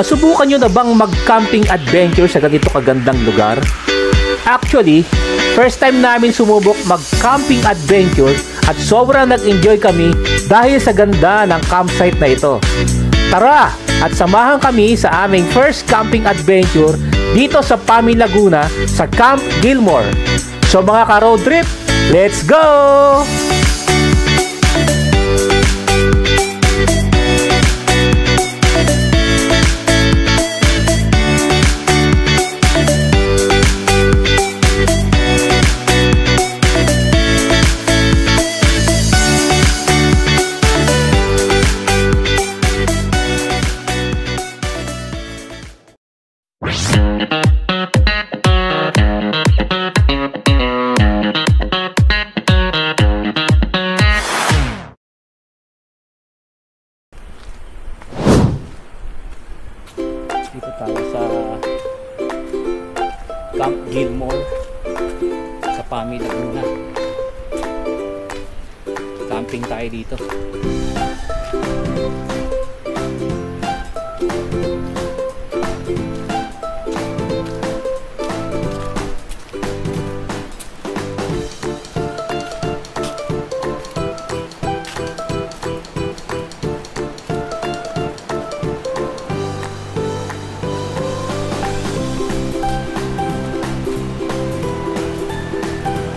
Nasubukan nyo na bang mag-camping adventure sa ganito kagandang lugar? Actually, first time namin sumubok mag-camping adventure at sobrang nag-enjoy kami dahil sa ganda ng campsite na ito. Tara at samahan kami sa aming first camping adventure dito sa Pami, Laguna sa Camp Gilmore. So mga ka-road trip, let's go! Dito tayo sa Camp Gilmore sa Pami, Laguna. Camping tayo dito.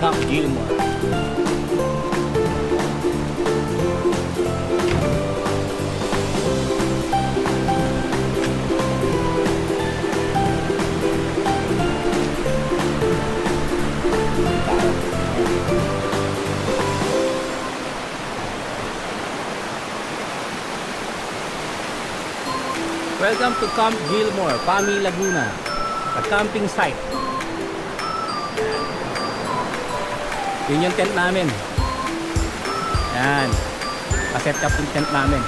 Camp Gilmore. Welcome to Camp Gilmore, Pami, Laguna, a camping site. Yun yung tent namin. Yan. Paset up yung tent namin.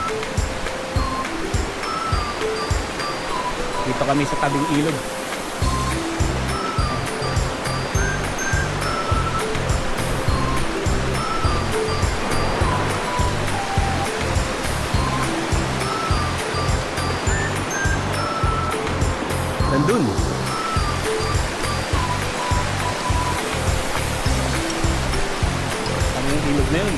Dito kami sa tabing ilog. Nandun. Yung ilog na yun.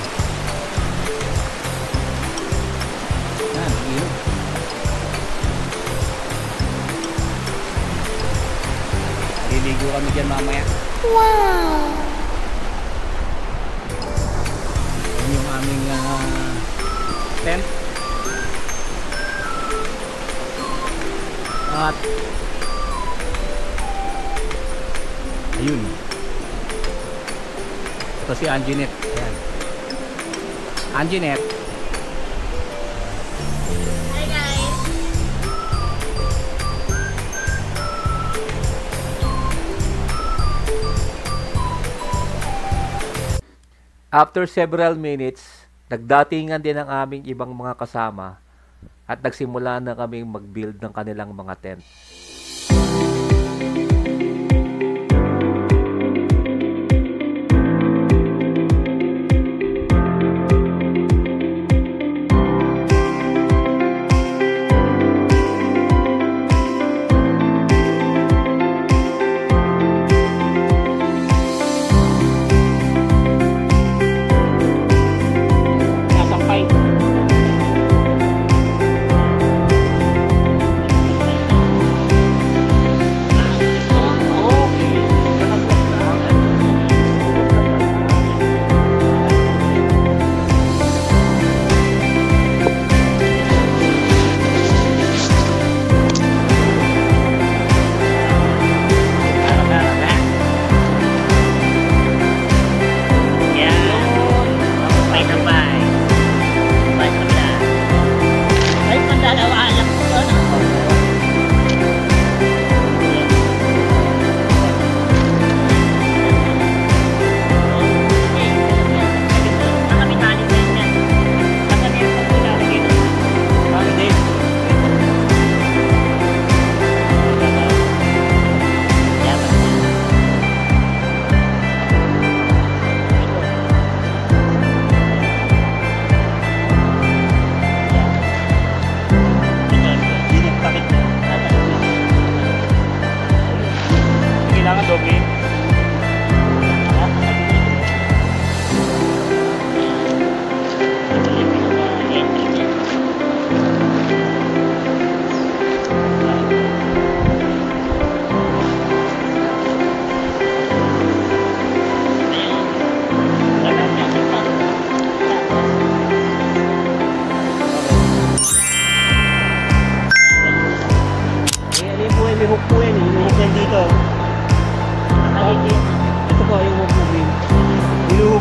Yan, ilog. Liligo kami dyan mamaya. Wow! Yan yung aming tent. At ayun. Ito si Anginette. Ayan. Anginette. Hi guys. After several minutes, nagdatingan din ang aming ibang mga kasama at nagsimula na kaming mag-build ng kanilang mga tent.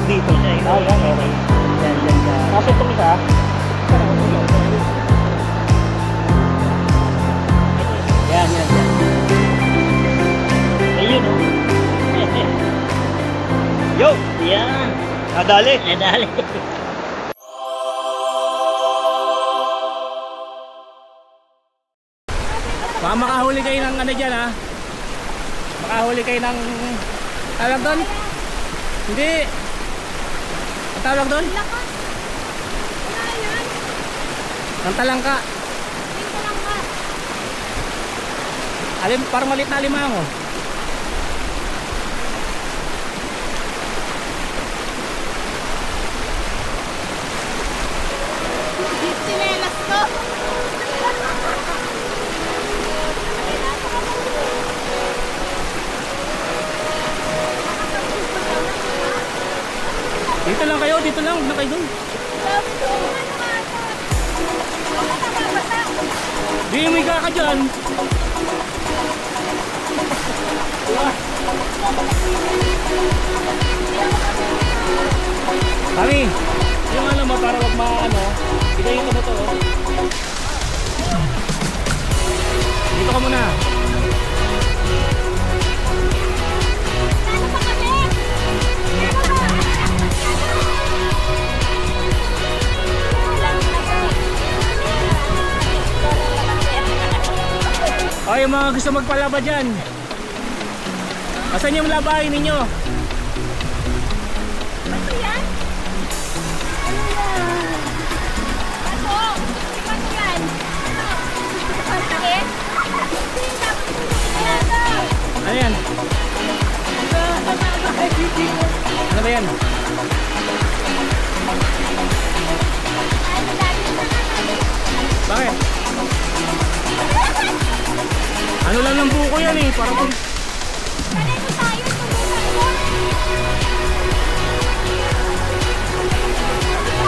dito. Yan, okay. Yan. Kasi itong isa, Yan. Ayun, oh. Yo! Yan. Nadali. baka makahuli kayo ng ano dyan ha. Makahuli kayo ng tawag doon? Hindi. Ang tawag doon? Ang talangka. Parang malit na alimango. Sinelas ko. Dito lang kayo, dito lang. Huwag na kayo doon. Di may ka dyan. Kami, yung ano mo para wag maano, igayin ko mo to. Dito ka muna. O, yung mga gusto magpalaba dyan. Asan yung labahin ninyo? Ano yan? Ano? Ano yan? Ang sakit? Ano yan? Ano ba yan? Bakit? Ano lang ng buko yan eh, para pag...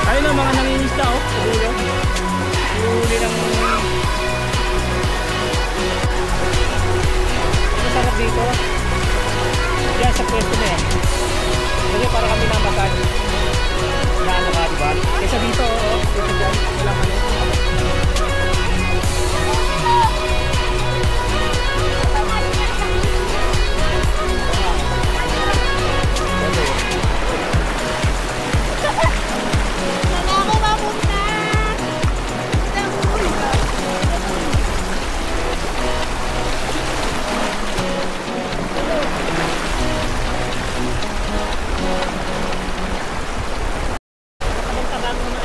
Ayun na, mga nangingisda oh, siguro. Huli ng... Masarap dito. Diyan sa pwesto na yan. Kasi para kami namakan. Naano ka, diba? Kaysa dito, oo. Kaysa dyan, walang ano.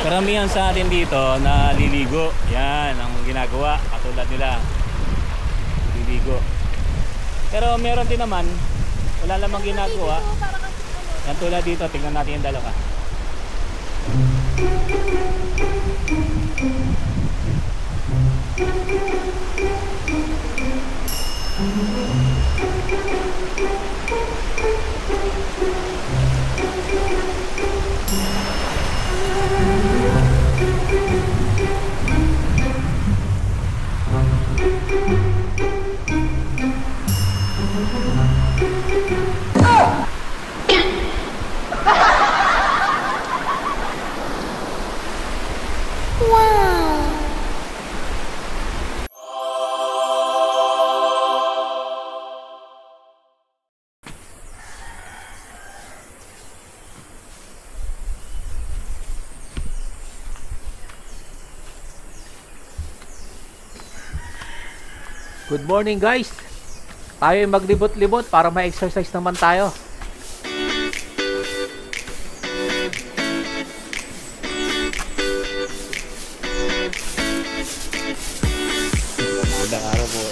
Karamihan sa atin dito na liligo. Yan ang ginagawa, katulad nila. Liligo. Pero meron din naman wala lamang ginagawa. Yan tulad dito, tingnan natin yung dalawa. Good morning guys. Tayo ay maglibot-libot para ma-exercise naman tayo. Magandang araw po.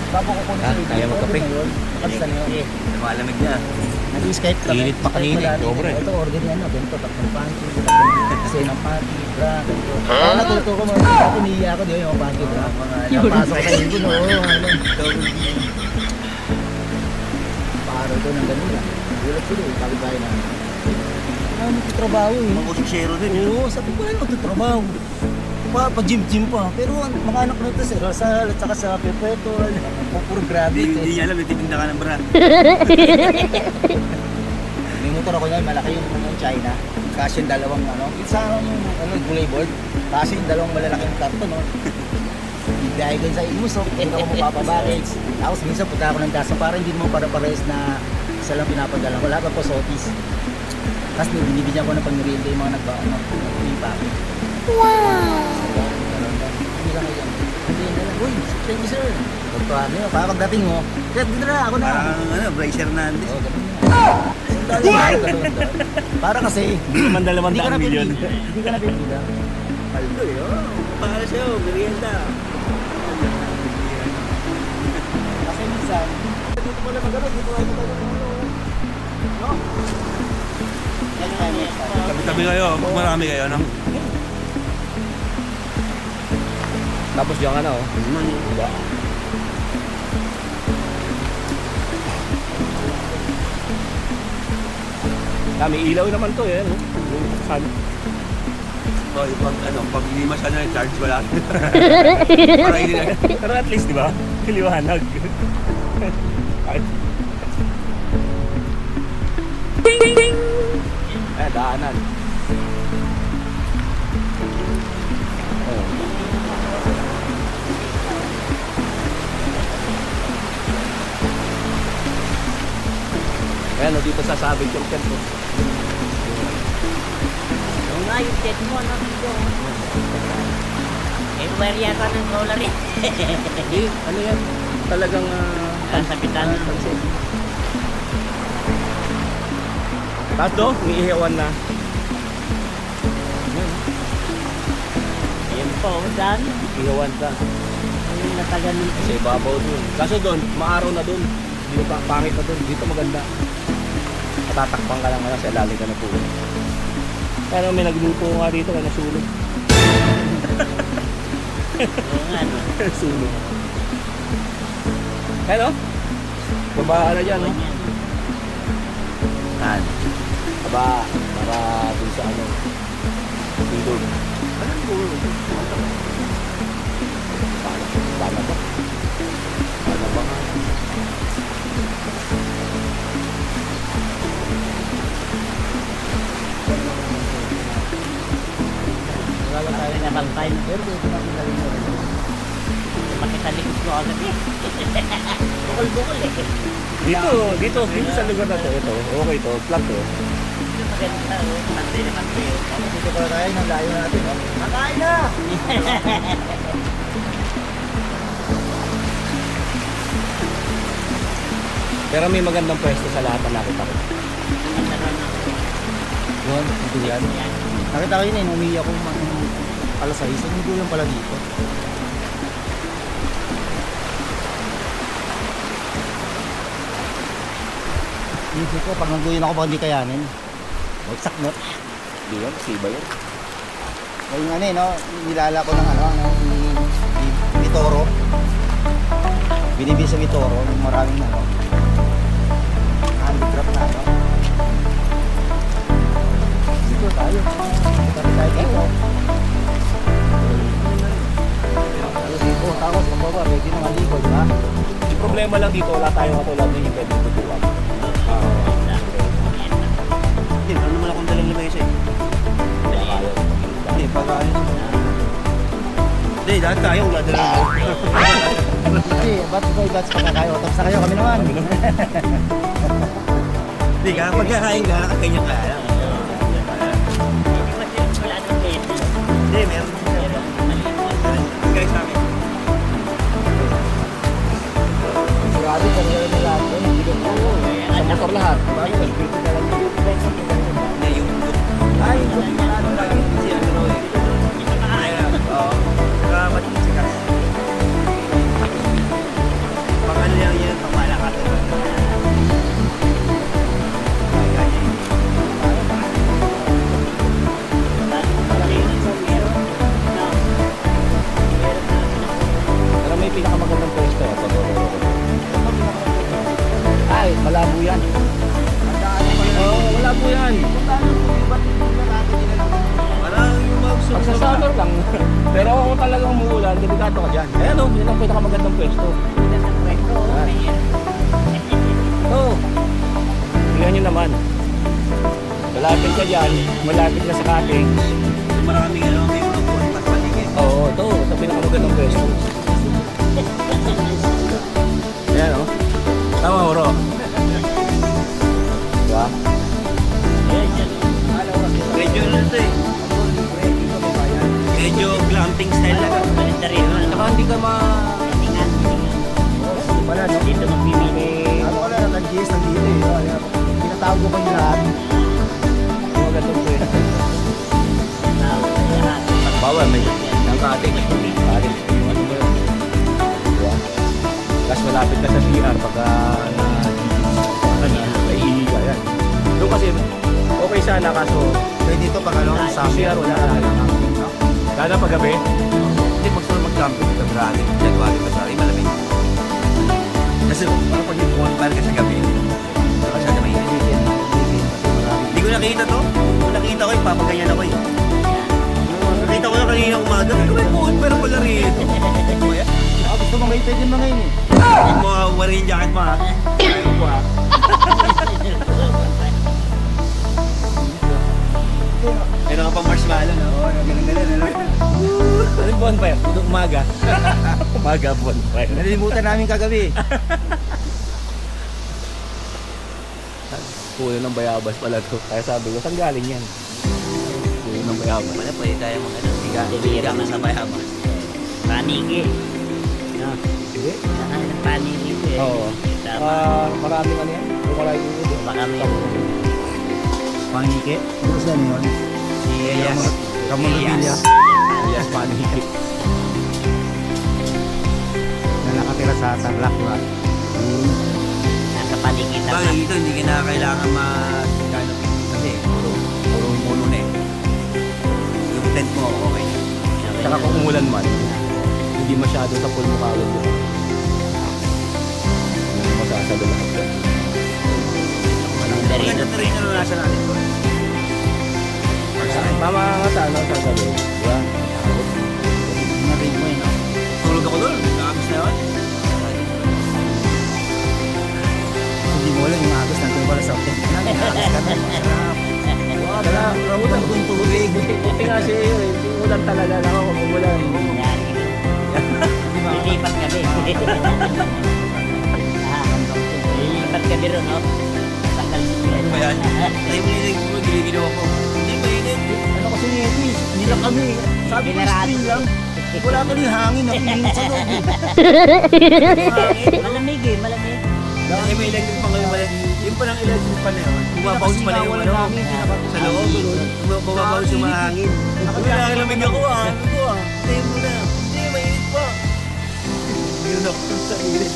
Bago ko kung kaya magkape. Basta na yun. Malamig na. Nag-Skype kami. Init pa kanina, sobra eh. Ito, order yan. Ganito, tatlong panty, kasi ng panty, bra, ganito. Ako natuto ko mga ako, niya ako, di ba yung panty, bra. Napasok sa ibon, oo. Paaro ito ng ganun. Gulat sila eh, kapit-bahay na. Magtitrabaho eh. Mga usiksero din yun. Oo, sabi ko lang magtitrabaho. Pa-gym-gym pa. Pero mga anak na ito, sir, Rosal, at saka sa Perpetual, puro grabe. Hindi niya alam, nagtitinda ka ng bra. May motor ako yan, malaki yung China. Kasi yung dalawang isa gulay board. Kasi yung dalawang malalaking karton, no? Bibiyahe ko sa Imusok, hindi ako mapapabarits. Tapos minsan punta ako ng Dasa para hindi mo para-pares na isa lang pinapadala ko. Lahat po sotis. Tapos binibigyan ko ng pang-real day mga nagpa-impact. Wow! Hindi lang yan. Hindi na lang. Uy, thank you sir. Para pagdating mo, dito na, ako na. Parang Bryce Hernandez. Oo, ganun yan. Para kasi, Hindi naman 200 milyon. Hindi ka na bibila. Paldo yun. Para sa'yo, merienda. Kasi minsan, dito mo lang magano'n, dito kayo magano'n. No? Tabi-tabi kayo, pag marami kayo, no? Tapos diyan ka na oh. May ilaw naman to eh. Saan? So, pag hindi masyado na charge, wala. Para hindi na. Pero at least, di ba? Kiliwanag. Daanan. Ayan, dito sasabi yung tempo. Oo nga, yung jet mo, ano dito? Eh, wire yata ng solar eh. Hindi, ano yan? Talagang Sabitan. tapos do, umiihawan na. Ayun po, saan? Ihawan ka. Ayun, natagal nito. Kasi babaw dun. Kaso dun, maaraw na dun. Dito pa, pangit na dun. Dito maganda. Matatakpan ka lang na sa ilalim ka na po. Pero may nagluto nga dito, kaya nasulog. Oo nga, no? Sulog. Hello? Baba na dyan, no? Saan? Baba, para dun sa ano. Dito. Anong gulo? Paano ba? Paano ba nga? Wala tayo Ay, nabantay. Pero dito natin galing mo rin. Makitalikod ko agad eh. Bukol-bukol eh. Dito sa lugar na to, ito, okay to, flat to. Maganda, oh. Pantay na pantay, oh. Dito pala tayo, nang layo natin. Makain na! Pero may magandang pwesto sa lahat na nakita ko. Yun, ito yan. Nakita ko yun eh, umiiyak ko alas 6. Hindi ko yung pala dito. Isip ko, pag nangguyin ako, baka hindi kayanin. Bagsak not. Di yan, siba yan. Yung ano eh, no? Nilala ko ng Vitoro. Binibili sa Vitoro, yung maraming handicraft na Dito tayo. Dito tayo dito. Dito, tapos pababa, pwede nang aligo, di ba? Yung problema lang dito, wala tayong katulad ng pwede tutuwag. Hindi, ano naman akong dalang lamesa eh. Hindi, pag-ayos. Hindi, lahat tayo wala dalang lamesa. Kasi, ba't pa kayo? Tapos na kayo, kami naman. Hindi, kapag kakain ka, kanya ka lang. Hindi, meron. Guys, sa akin. Grabe, kanila na lahat. Hindi ko po. Sa motor lahat. Bakit? Dito na lang dito. lugar lang. Pero kung talagang umuulan, delikado ka dyan. Ayan o, yun ang pinakamagandang pwesto. Oo. Tingnan nyo naman. Malapit ka dyan, malapit na sa cottage. Maraming ano, may unapuan pa sa paligid. Oo, ito. Ito ang pinakamagandang pwesto. Ayan o. Tama, Oro. Diba? Medyo ano ito eh. Medyo glamping style lang. Saka hindi ka Wala, no? Dito magpipili. Ano ka na, nag-GS nandito eh. Pinatawag ko pa yung lahat. magandang pwesto. Bawal, may ang cottage. Cottage. Ano mo yun? Diba? Tapos malapit ka sa CR pagka naiingi ka yan. Doon kasi okay sana kaso Pwede dito pag ano, sa CR wala na. Lalo pag gabi. Hindi, magsunod mag-camping. February, January, February, malamig. Kasi parang pag yung para ka sa gabi, saka siya na mainit. Hindi ko nakita to. Kung nakita ko, ipapaganyan ako eh. Nakita ko na kanina umaga. May buhon pero wala rito. gusto mo ngayon, pwede mo ngayon eh. Mga warin jacket mo ha. Ayaw ko ha. Meron ka pang marshmallow no? Oo, ganun-ganun. Ano yung bonfire? Ito umaga. Umaga bonfire. Nalilimutan namin kagabi. Puno ng bayabas pala to. Kaya sabi ko, saan galing yan? Puno ng bayabas. Wala pwede tayo mga ano. Higa ka sa bayabas. Paniki. No? Hindi? Paniki ko eh. Oo. Maraming ano yan. Kung wala yung ulo. Baka may Paniki? Ano sa yun? Si Elias. Ramon Revilla. Yes, paniki. Na nakatira sa Tarlac, diba? nasa paniki na. Bagay dito, hindi ka na kailangan mag-canopy. Kasi puro na eh. Yung tent mo, okay na. Saka kung umulan man, hindi masyado sa pool mo kawin doon. Hindi masasado lahat yan. Maganda na rin naranasan natin ko. Mama nga sa ano, sasabi. Diba? Narinig mo yun, no? Tulog ako doon. Nakabis na yun. Hindi mo lang yung agos nandun pala sa hotel. Nag-agos ka na. Wala, rambutan ko yung tubig. Buti nga siya yun. Hindi ulan talaga lang ako kung umulan. Lilipat kami. Lilipat kami ron, no? Takal Ano ba yan? Tayo mo nila yung giligilaw ako. Hindi, mainit. Ano kasi ito eh, hindi lang kami. Sabi ko spring lang. Wala ka rin hangin, nakilinit sa loob. Malamig eh, malamig. Kasi may electric pa ngayon. Yung pa ng electric pa na yun. Bumabounce pa na yung ano. Sa loob. Bumabounce yung mga hangin. Ako nakalamig ako ah. Ano ko ah? Tayo mo na. Hindi, mainit pa. Yun ako sa ilit.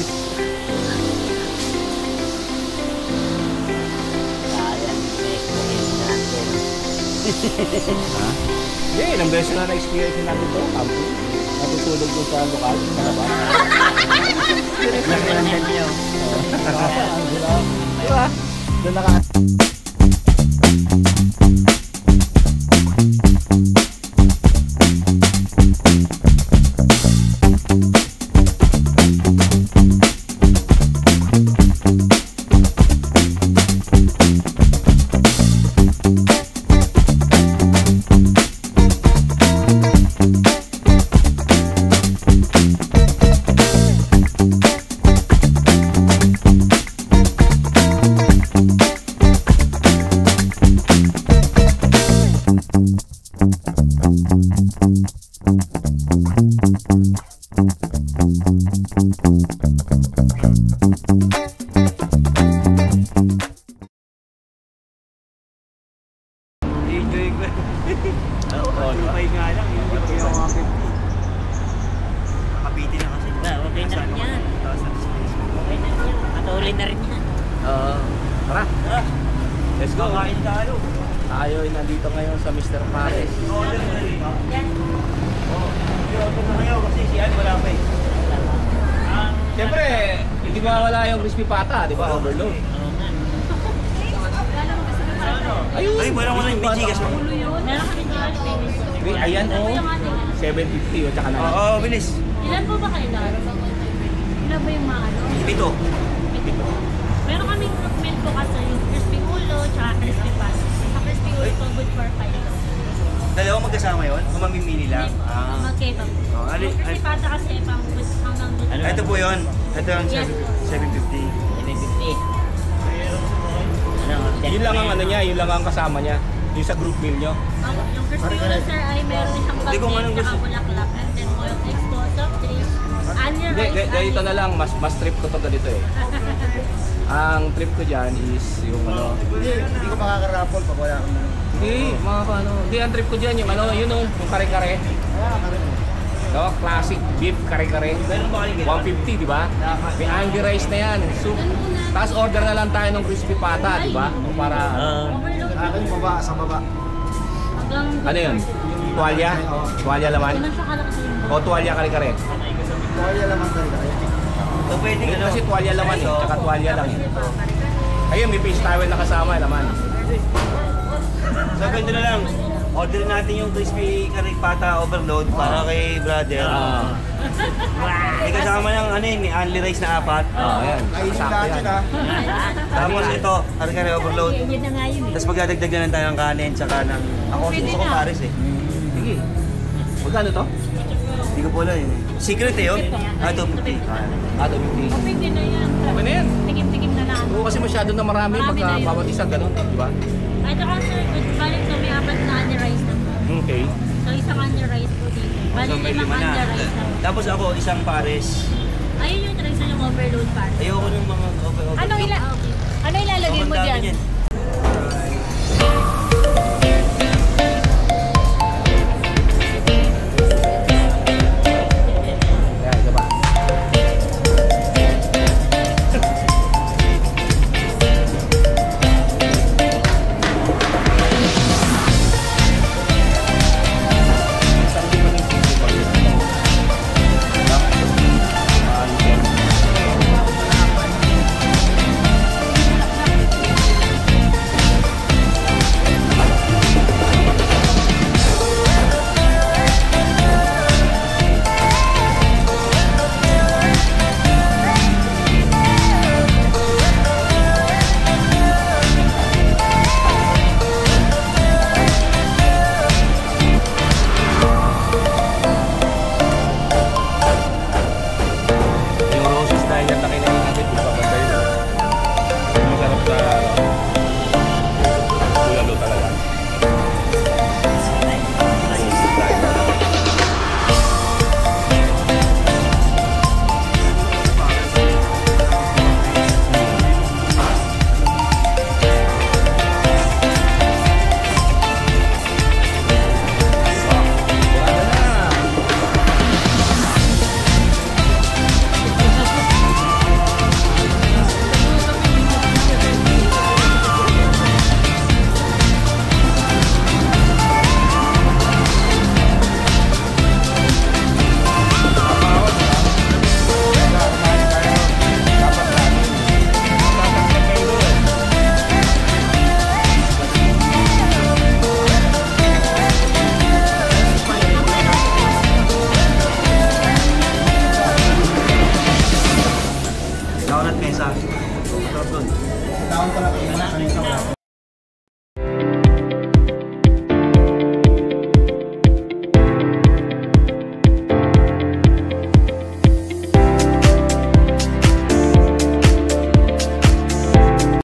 Hindi, ilang beses na na-experience natin ito. Camping. Natutulog doon sa lokal. Sa labas. Lang yan niyo. Diba? Doon naka... Enjoy ko. Tupay nga lang. Yung hindi ko yung mga 50. Nakapiti na kasi. Okay na rin yan. Okay na rin yan. Patuloy na rin yan. Tara. Let's go. Kakain tayo. Tayo ay nandito ngayon sa Mr. Pares. Order mo na rin. I-order na kayo kasi si Ann wala pa eh. Siyempre, hindi mawala yung crispy pata, di ba? Overload. Oo nga. Ayun! Ay, walang yung bichigas mo. Ulo yun. Meron kami dito famous. Wait, ayan Ito po oh. yung ating. 750 o tsaka na. Oo, bilis. Ilan po ba kayo lahat? Ilan ba yung mga ano? Pito. Meron kaming fruit milk po kasi yung crispy ulo, tsaka crispy pasta. Sa crispy ulo po, good for 5. Dalawang magkasama yun? O mamimili lang? Magkaiba po. Oh, Yung crispy pasta kasi pang hanggang good. Ito po yun. Ito yung Yes. 750. Yun lang ang ano niya, yun lang ang kasama niya. Yung sa group meal nyo. Yung crispy ulo sir ay meron siyang Hindi ko bagay, anong tsaka gusto. bulaklak, and then oil eggs po, soft drinks, onion Hindi, rice, ganito na lang, mas trip ko to ganito eh. Ang trip ko dyan is yung ano. Hindi ko makakarapol pag wala akong Hindi, mga ano. Hindi, ang trip ko dyan yung ano, yun oh, yung kare-kare. No, classic beef kare-kare. Meron ba kayo gano'n? 150, di ba? May angry rice na yan. Soup. Tapos order na lang tayo ng crispy pata, di ba? Para, overload. akin baba, sa baba. Hanggang ano yun? Tuwalya? Tuwalya laman? Ganun siya kalaki sa O tuwalya kare-kare? Kaya laman talaga. So pwede ano? Kasi tuwalya laman eh, tsaka tuwalya lang eh. Ayun, may face towel na kasama, laman. So ganito na lang. Order natin yung crispy curry pata overload para kay brother. May kasama ng ano yun, may only rice na 4. Ayan. Ay, yung Sakto lahat yan. yun ah. Tapos ito, curry overload. Yun na nga yun eh. Tapos magdadagdag na lang tayo ng kanin tsaka ng... Ako Pwede gusto ko na. pares eh. Sige. Magkano to? Hindi ko po alam yun. Secret eh yun. Ah, 250. Ato 50. Pwede na yan. Okay na yan. Tikim-tikim na lang. Oo, kasi masyado na marami Marami pagka na yun. bawat isa ganun, di ba? Ay, ito kasi, balik so may apat na onion rice na po. Okay. So, isang onion rice po dito. Balik So may 5 limang na. onion rice na po. Tapos ako isang pares. Ayun yung rice yung overload pa. Ayoko ng mga overload. Ano ilalagay mo Sobrang dami dyan? niyan.